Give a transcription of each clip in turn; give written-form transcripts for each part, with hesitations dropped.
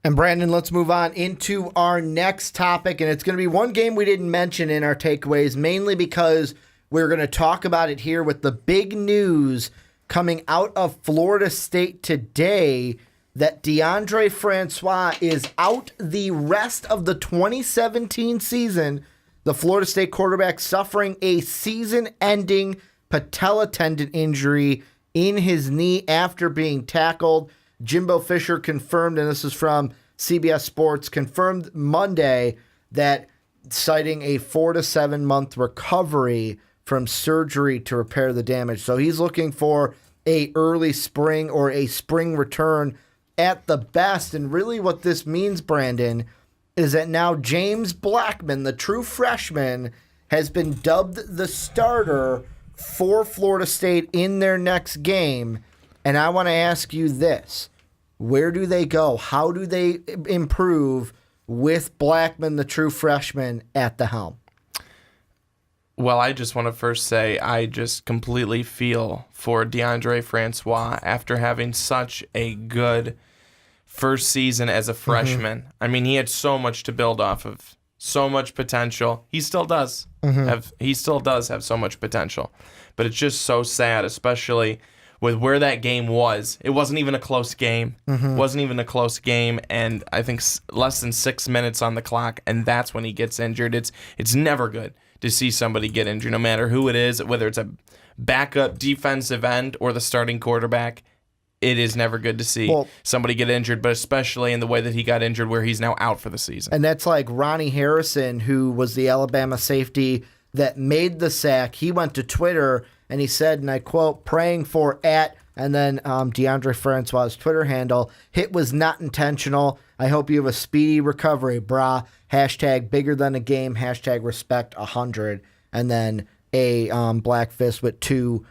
And Brandon, let's move on into our next topic. And it's going to be one game we didn't mention in our takeaways, mainly because we're going to talk about it here with the big news coming out of Florida State today that Deondre Francois is out the rest of the 2017 season. The Florida State quarterback suffering a season-ending patella tendon injury in his knee after being tackled. Jimbo Fisher confirmed, and this is from CBS Sports, confirmed Monday that citing a 4 to 7 month recovery from surgery to repair the damage. So he's looking for a early spring or a spring return at the best. And really what this means, Brandon, is that now James Blackman, the true freshman, has been dubbed the starter for Florida State in their next game. And I want to ask you this. Where do they go? How do they improve with Blackman, the true freshman, at the helm? Well, I just want to first say I just completely feel for Deondre Francois after having such a good first season as a freshman. Mm-hmm. I mean, he had so much to build off of, so much potential. He still does. He still does have so much potential. But it's just so sad, especially with where that game was. It wasn't even a close game. Wasn't even a close game, and I think less than 6 minutes on the clock, and that's when he gets injured. It's never good to see somebody get injured, no matter who it is, whether it's a backup defensive end or the starting quarterback. It is never good to see somebody get injured, but especially in the way that he got injured where he's now out for the season. And that's like Ronnie Harrison, who was the Alabama safety that made the sack. He went to Twitter and he said, and I quote, praying for at, and then Deondre Francois' Twitter handle, hit was not intentional. I hope you have a speedy recovery, brah. Hashtag bigger than a game. Hashtag respect 100. And then a black fist with 2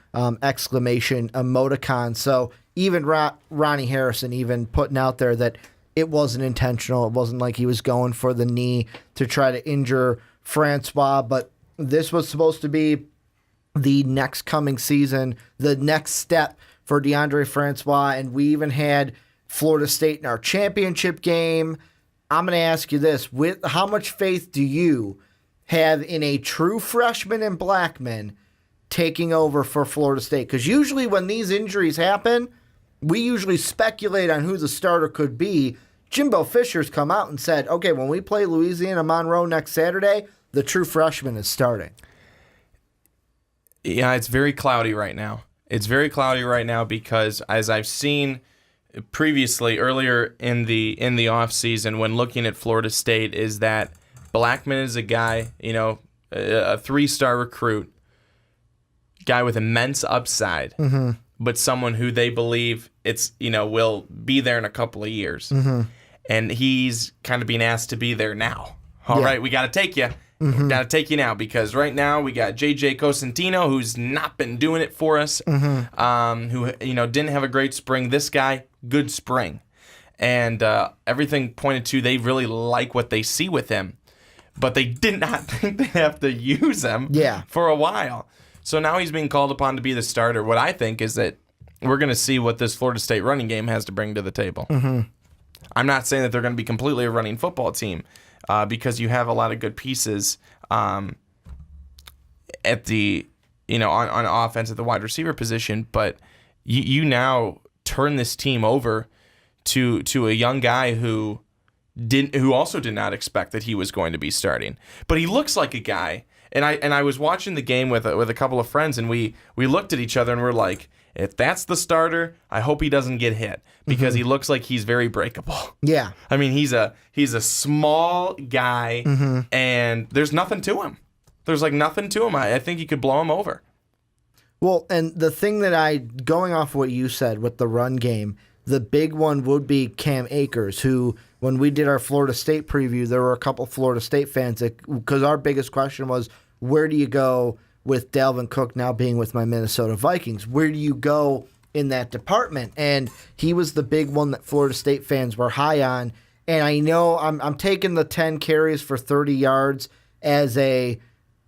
exclamation emoticons. So even Ronnie Harrison even putting out there that it wasn't intentional. It wasn't like he was going for the knee to try to injure Francois. But this was supposed to be the next coming season, the next step for Deondre Francois, and we even had Florida State in our championship game. I'm going to ask you this. With how much faith do you have in a true freshman in Blackman taking over for Florida State? Because usually when these injuries happen, we usually speculate on who the starter could be. Jimbo Fisher's come out and said, okay, when we play Louisiana Monroe next Saturday, the true freshman is starting. Yeah, it's very cloudy right now. It's very cloudy right now because, as I've seen previously, earlier in the offseason when looking at Florida State, is that Blackman is a guy, a 3-star recruit, guy with immense upside, but someone who they believe will be there in a couple of years. And he's kind of being asked to be there now. All right, we got to take you. Got to take you now because right now we got J.J. Cosentino, who's not been doing it for us, who didn't have a great spring. This guy, good spring. And everything pointed to they really like what they see with him. But they did not think they have to use him for a while. So now he's being called upon to be the starter. What I think is that we're going to see what this Florida State running game has to bring to the table. I'm not saying that they're going to be completely a running football team because you have a lot of good pieces at the on offense at the wide receiver position, but you now turn this team over to a young guy who also did not expect that he was going to be starting, but he looks like a guy. And I was watching the game with a couple of friends, and we looked at each other and we're like, if that's the starter, I hope he doesn't get hit because he looks like he's very breakable. Yeah. I mean, he's a small guy, and there's nothing to him. There's like nothing to him. I think he could blow him over. Well, and the thing that going off what you said with the run game, the big one would be Cam Akers, who, when we did our Florida State preview, there were a couple Florida State fans because our biggest question was, where do you go with Dalvin Cook now being with my Minnesota Vikings? Where do you go in that department? And he was the big one that Florida State fans were high on. And I know I'm taking the 10 carries for 30 yards as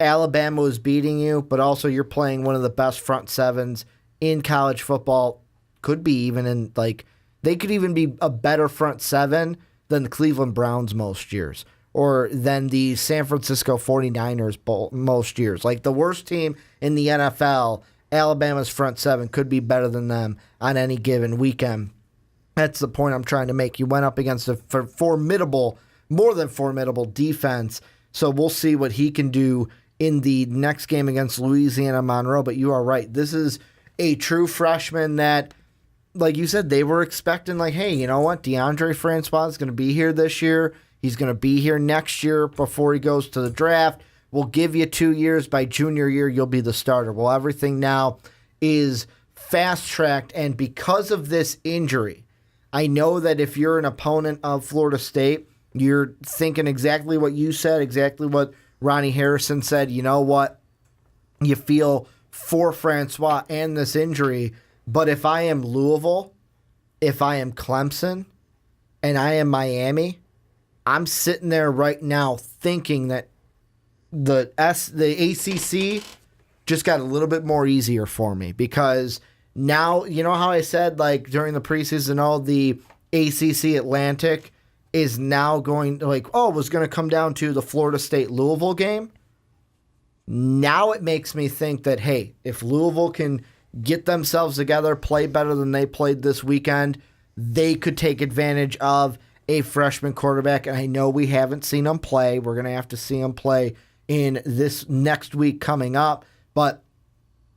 Alabama was beating you, but also you're playing one of the best front sevens in college football. Could be even in they could even be a better front seven than the Cleveland Browns most years, or than the San Francisco 49ers most years. Like, the worst team in the NFL, Alabama's front seven could be better than them on any given weekend. That's the point I'm trying to make. You went up against a formidable, more than formidable defense, so we'll see what he can do in the next game against Louisiana Monroe. But you are right. This is a true freshman that, like you said, they were expecting, like, hey, you know what? Deondre Francois is going to be here this year. He's going to be here next year before he goes to the draft. We'll give you 2 years. By junior year, you'll be the starter. Well, everything now is fast-tracked, and because of this injury, I know that if you're an opponent of Florida State, you're thinking exactly what you said, exactly what Ronnie Harrison said. You know what? You feel for Francois and this injury, but if I am Louisville, if I am Clemson, and I am Miami, I'm sitting there right now thinking that the ACC just got a little bit more easier for me, because now, you know how I said, like, during the preseason, the ACC Atlantic is now going to, like, was going to come down to the Florida State-Louisville game? Now it makes me think that, hey, if Louisville can get themselves together, play better than they played this weekend, they could take advantage of a freshman quarterback. And I know we haven't seen him play. We're going to have to see him play in this next week coming up. But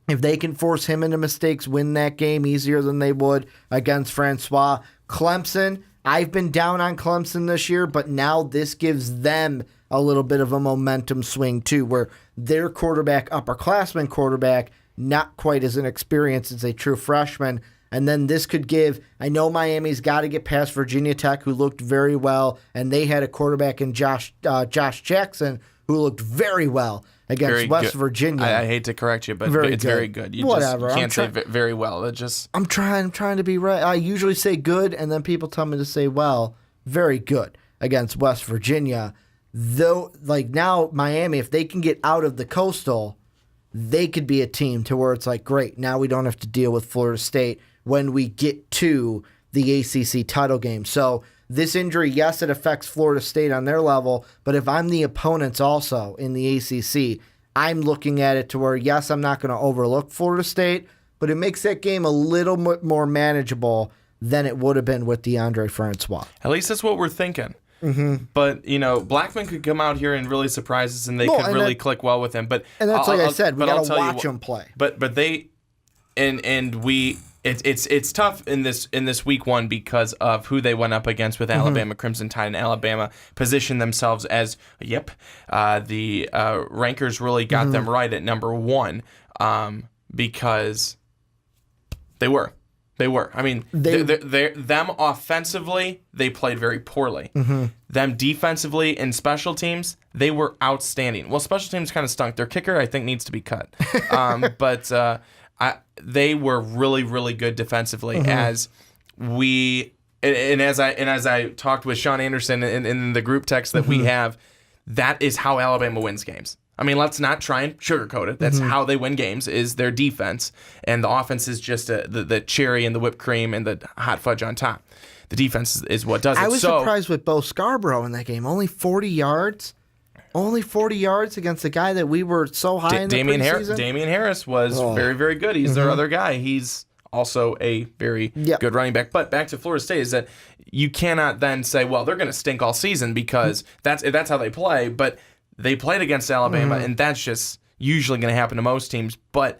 if they can force him into mistakes, win that game easier than they would against Francois. Clemson, I've been down on Clemson this year, but now this gives them a little bit of a momentum swing too, where their quarterback, upperclassman quarterback, not quite as inexperienced as a true freshman. And then this could give, I know Miami's got to get past Virginia Tech, who looked very well, and they had a quarterback in Josh Jackson, who looked very well against very West good. Virginia. I hate to correct you, but it's very good. Whatever. You can't say very well. I'm trying to be right. I usually say good, and then people tell me to say well. Very good against West Virginia. Though, like, now Miami, if they can get out of the Coastal, they could be a team to where it's like, great, now we don't have to deal with Florida State when we get to the ACC title game. So this injury, yes, it affects Florida State on their level, but if I'm the opponents also in the ACC, I'm looking at it to where, yes, I'm not going to overlook Florida State, but it makes that game a little more manageable than it would have been with Deondre Francois. At least that's what we're thinking. Mm-hmm. But, Blackman could come out here and really surprise us, and they could really click well with him. But and that's like I said, we got to watch them play. But they, and we, it's tough in this week one because of who they went up against with Alabama. Crimson Tide and Alabama positioned themselves as the rankers really got them right at number one, because they were. I mean, them offensively, they played very poorly. Them defensively and special teams, they were outstanding. Well, special teams kind of stunk. Their kicker, I think, needs to be cut. But they were really, really good defensively. As I talked with Sean Anderson in the group text that we have, that is how Alabama wins games. I mean, let's not try and sugarcoat it. That's how they win games, is their defense. And the offense is just the cherry and the whipped cream and the hot fudge on top. The defense is what does it. I was surprised with Bo Scarborough in that game. Only 40 yards. Only 40 yards against a guy that we were so high in the preseason. Damian Harris was very, very good. He's their other guy. He's also a very good running back. But back to Florida State is that you cannot then say, well, they're going to stink all season, because that's how they play. But they played against Alabama, and that's just usually going to happen to most teams. But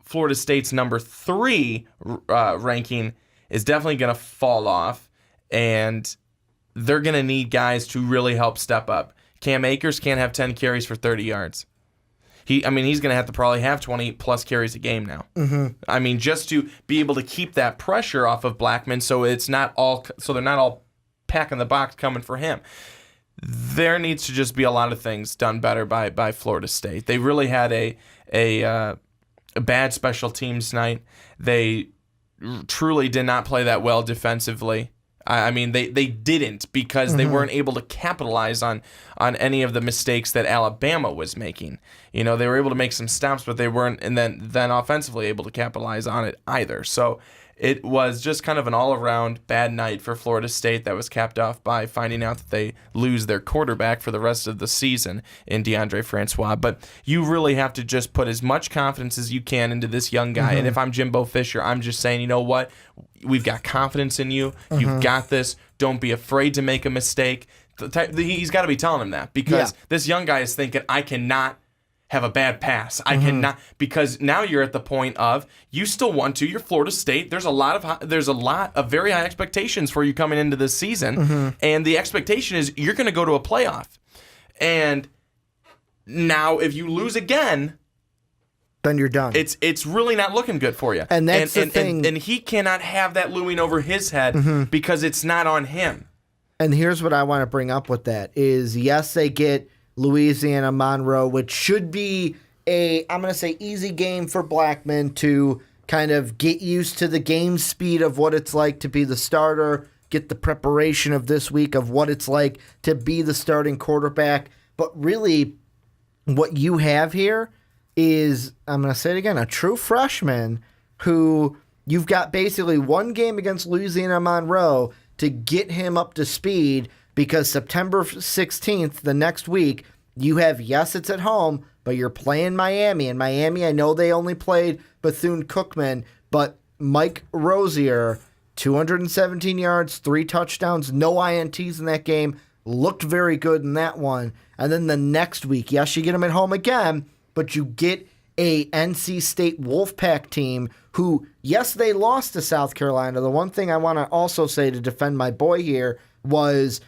Florida State's number 3 ranking is definitely going to fall off, and they're going to need guys to really help step up. Cam Akers can't have 10 carries for 30 yards. He's going to have to probably have 20-plus carries a game now. I mean, just to be able to keep that pressure off of Blackman, so they're not all packing the box coming for him. There needs to just be a lot of things done better by Florida State. They really had a bad special teams night. They truly did not play that well defensively. I mean, they didn't, because they weren't able to capitalize on any of the mistakes that Alabama was making. They were able to make some stops, but they weren't, and then offensively able to capitalize on it either. So it was just kind of an all-around bad night for Florida State that was capped off by finding out that they lose their quarterback for the rest of the season in Deondre Francois. But you really have to just put as much confidence as you can into this young guy. And if I'm Jimbo Fisher, I'm just saying, you know what? We've got confidence in you. You've got this. Don't be afraid to make a mistake. He's got to be telling him that, because this young guy is thinking, I cannot have a bad pass. I cannot, because now you're at the point of you still want to. You're Florida State. There's a lot of very high expectations for you coming into this season, and the expectation is you're going to go to a playoff. And now if you lose again, then you're done. It's really not looking good for you. And that's the thing. And he cannot have that looming over his head because it's not on him. And here's what I want to bring up with that is, yes, they get Louisiana Monroe, which should be I'm going to say, easy game for Blackman to kind of get used to the game speed of what it's like to be the starter, get the preparation of this week of what it's like to be the starting quarterback. But really, what you have here is, I'm going to say it again, a true freshman who you've got basically one game against Louisiana Monroe to get him up to speed, because September 16th, the next week, you have, yes, it's at home, but you're playing Miami. And Miami, I know they only played Bethune-Cookman, but Mike Rozier, 217 yards, 3 touchdowns, no INTs in that game, looked very good in that one. And then the next week, yes, you get him at home again, but you get a NC State Wolfpack team who, yes, they lost to South Carolina. The one thing I want to also say to defend my boy here was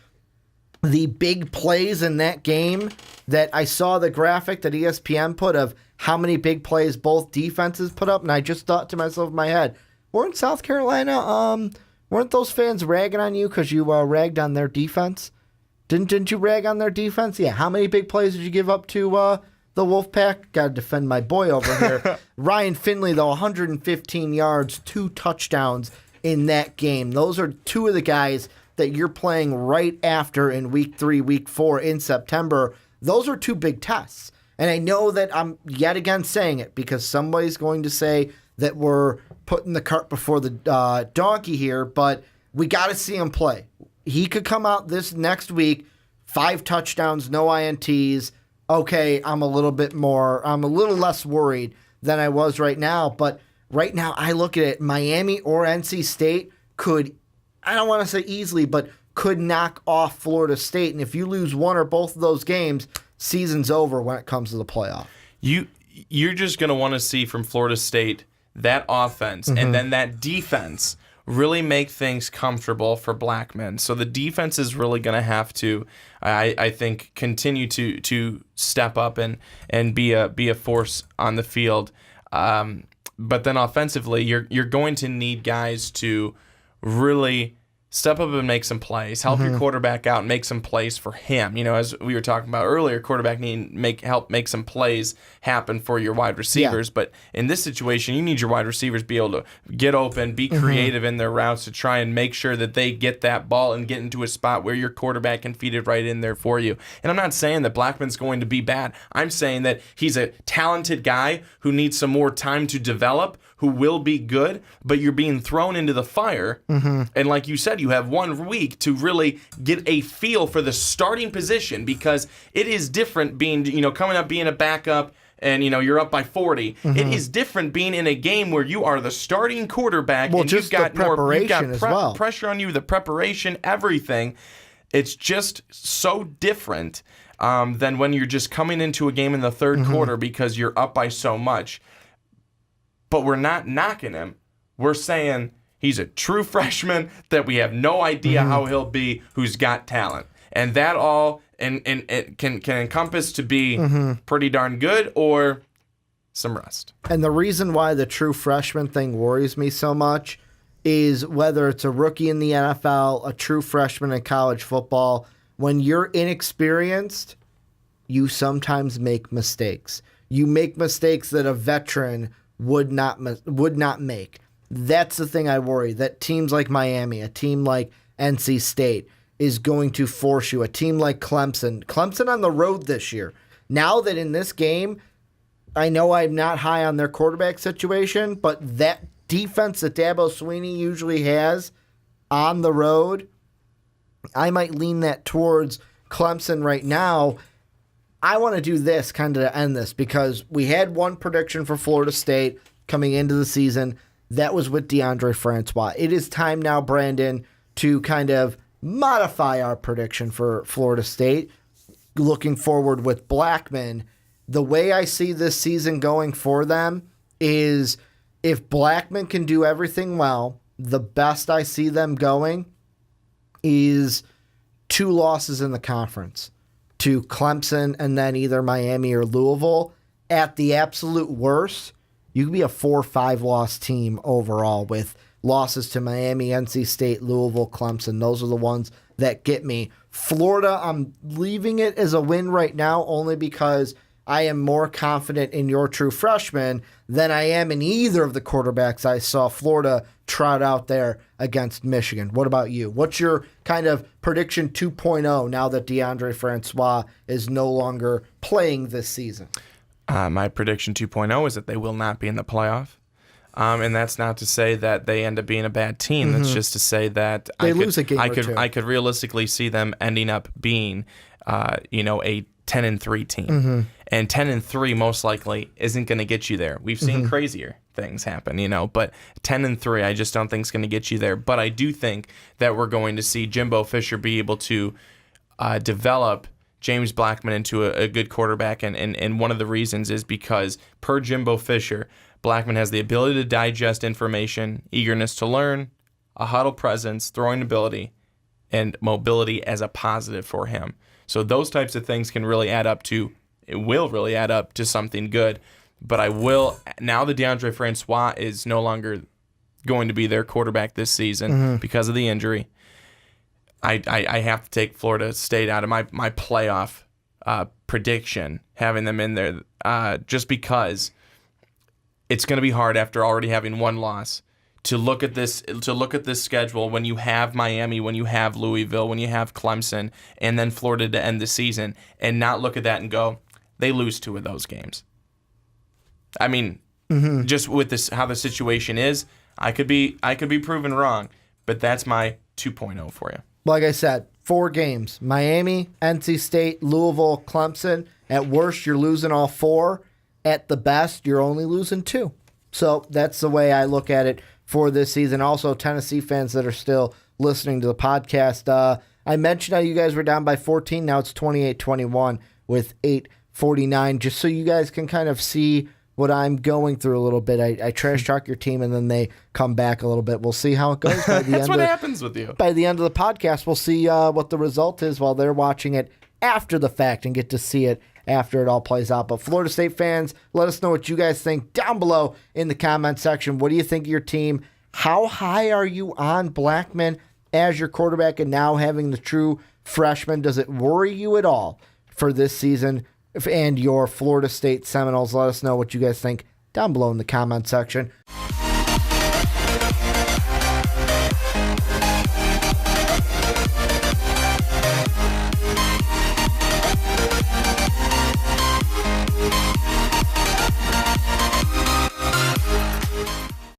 the big plays in that game that I saw the graphic that ESPN put of how many big plays both defenses put up, and I just thought to myself in my head, weren't South Carolina, weren't those fans ragging on you because you ragged on their defense? Didn't you rag on their defense? Yeah, how many big plays did you give up to the Wolfpack? Got to defend my boy over here. Ryan Finley, though, 115 yards, 2 touchdowns in that game. Those are 2 of the guys that you're playing right after in week 3, week 4 in September. Those are 2 big tests. And I know that I'm yet again saying it because somebody's going to say that we're putting the cart before the donkey here, but we got to see him play. He could come out this next week, 5 touchdowns, no INTs. Okay, I'm a little less worried than I was right now. But right now, I look at it, Miami or NC State could, I don't want to say easily, but could knock off Florida State. And if you lose one or both of those games, season's over when it comes to the playoff. You're just going to want to see from Florida State that offense and then that defense really make things comfortable for Blackman. So the defense is really going to have to, I think, continue to step up and be a force on the field. But then offensively, you're going to need guys to really step up and make some plays, help your quarterback out and make some plays for him. You know, as we were talking about earlier, quarterback need help make some plays happen for your wide receivers. Yeah. But in this situation, you need your wide receivers to be able to get open, be creative in their routes to try and make sure that they get that ball and get into a spot where your quarterback can feed it right in there for you. And I'm not saying that Blackman's going to be bad. I'm saying that he's a talented guy who needs some more time to develop, who will be good, but you're being thrown into the fire. And like you said, you have 1 week to really get a feel for the starting position, because it is different being, coming up being a backup and, you're up by 40. It is different being in a game where you are the starting quarterback and you've got pressure on you, the preparation, everything. It's just so different than when you're just coming into a game in the third quarter because you're up by so much. But we're not knocking him. We're saying he's a true freshman that we have no idea how he'll be, who's got talent. And that all and it can encompass to be pretty darn good or some rust. And the reason why the true freshman thing worries me so much is whether it's a rookie in the NFL, a true freshman in college football, when you're inexperienced, you sometimes make mistakes. You make mistakes that a veteran would not make. That's the thing I worry, that teams like Miami, a team like NC State is going to force you, a team like Clemson on the road this year. Now that in this game, I know I'm not high on their quarterback situation, but that defense that Dabo Swinney usually has on the road, I might lean that towards Clemson right now. I want to do this kind of to end this because we had one prediction for Florida State coming into the season. That was with Deondre Francois. It is time now, Brandon, to kind of modify our prediction for Florida State. Looking forward with Blackman, the way I see this season going for them is if Blackman can do everything well, the best I see them going is 2 losses in the conference to Clemson and then either Miami or Louisville. At the absolute worst, you could be a 4 or 5 loss team overall with losses to Miami, NC State, Louisville, Clemson. Those are the ones that get me. Florida, I'm leaving it as a win right now only because I am more confident in your true freshman than I am in either of the quarterbacks I saw Florida trot out there against Michigan. What about you? What's your kind of prediction 2.0 now that Deondre Francois is no longer playing this season? My prediction 2.0 is that they will not be in the playoff. And that's not to say that they end up being a bad team. That's just to say that they lose a game or two. I could realistically see them ending up being, a 10-3 team. And 10-3 most likely isn't going to get you there. We've seen crazier things happen, but 10-3 I just don't think is going to get you there. But I do think that we're going to see Jimbo Fisher be able to develop James Blackman into a good quarterback. And one of the reasons is because per Jimbo Fisher, Blackman has the ability to digest information, eagerness to learn, a huddle presence, throwing ability, and mobility as a positive for him. So those types of things will really add up to something good. But now that Deondre Francois is no longer going to be their quarterback this season because of the injury, I have to take Florida State out of my playoff prediction, having them in there just because it's going to be hard after already having one loss to look at this schedule when you have Miami, when you have Louisville, when you have Clemson, and then Florida to end the season, and not look at that and go, they lose 2 of those games. I mean, just with this how the situation is, I could be proven wrong, but that's my 2.0 for you. Like I said, 4 games: Miami, NC State, Louisville, Clemson. At worst, you're losing all 4. At the best, you're only losing 2. So that's the way I look at it for this season. Also, Tennessee fans that are still listening to the podcast, I mentioned how you guys were down by 14. Now it's 28-21 with 8:49. Just so you guys can kind of see what I'm going through a little bit. I trash talk your team, and then they come back a little bit. We'll see how it goes. By the That's what happens with you. By the end of the podcast, we'll see what the result is while they're watching it after the fact and get to see it after it all plays out. But Florida State fans, let us know what you guys think down below in the comment section. What do you think of your team? How high are you on Blackman as your quarterback and now having the true freshman? Does it worry you at all for this season and your Florida State Seminoles? Let us know what you guys think down below in the comment section.